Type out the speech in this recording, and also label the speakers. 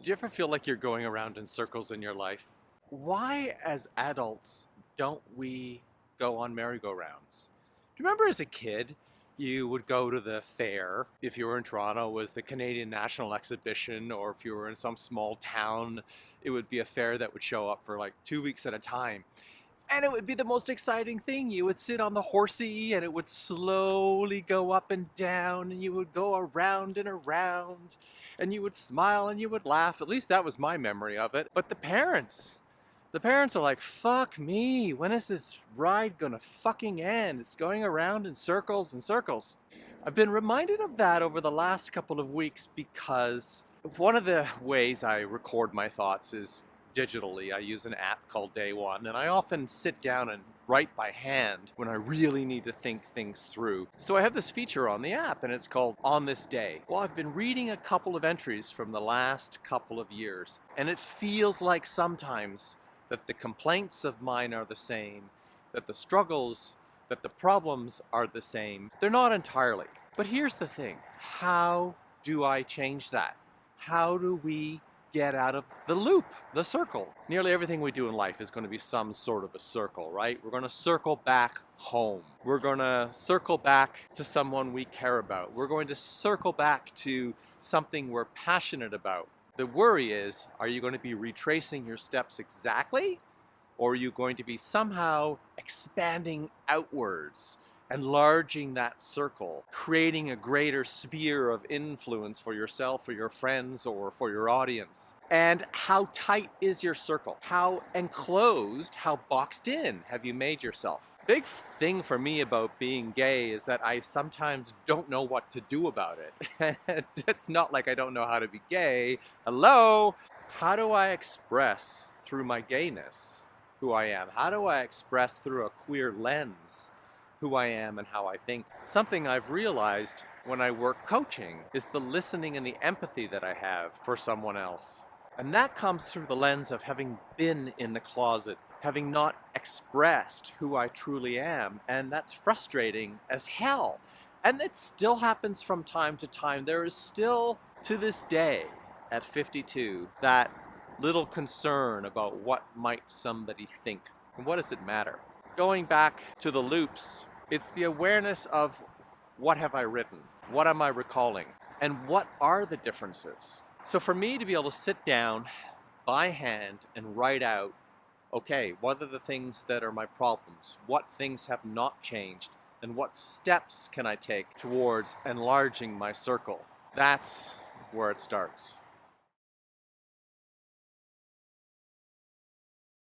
Speaker 1: Do you ever feel like you're going around in circles in your life? Why, as adults, don't we go on merry-go-rounds? Do you remember as a kid, you would go to the fair? If you were in Toronto, it was the Canadian National Exhibition, or if you were in some small town, it would be a fair that would show up for like 2 weeks at a time. And it would be the most exciting thing. You would sit on the horsey and it would slowly go up and down and you would go around and around and you would smile and you would laugh. At least that was my memory of it. But the parents are like, fuck me, when is this ride gonna fucking end? It's going around in circles and circles. I've been reminded of that over the last couple of weeks because one of the ways I record my thoughts is digitally. I use an app called Day One, and I often sit down and write by hand when I really need to think things through. So I have this feature on the app, and it's called On This Day. Well, I've been reading a couple of entries from the last couple of years, and it feels like sometimes that the complaints of mine are the same, that the struggles, that the problems are the same. They're not entirely. But here's the thing. How do I change that? How do we get out of the loop, the circle? Nearly everything we do in life is going to be some sort of a circle, right? We're going to circle back home. We're going to circle back to someone we care about. We're going to circle back to something we're passionate about. The worry is, are you going to be retracing your steps exactly? Or are you going to be somehow expanding outwards, enlarging that circle, creating a greater sphere of influence for yourself, for your friends, or for your audience? And how tight is your circle? How enclosed, how boxed in have you made yourself? Big thing for me about being gay is that I sometimes don't know what to do about it. It's not like I don't know how to be gay. Hello? How do I express through my gayness who I am? How do I express through a queer lens who I am and how I think? Something I've realized when I work coaching is the listening and the empathy that I have for someone else. And that comes through the lens of having been in the closet, having not expressed who I truly am, and that's frustrating as hell. And it still happens from time to time. There is still, to this day, at 52, that little concern about what might somebody think, and what does it matter? Going back to the loops, it's the awareness of what have I written, what am I recalling, and what are the differences? So for me to be able to sit down by hand and write out, okay, what are the things that are my problems? What things have not changed? And what steps can I take towards enlarging my circle? That's where it starts.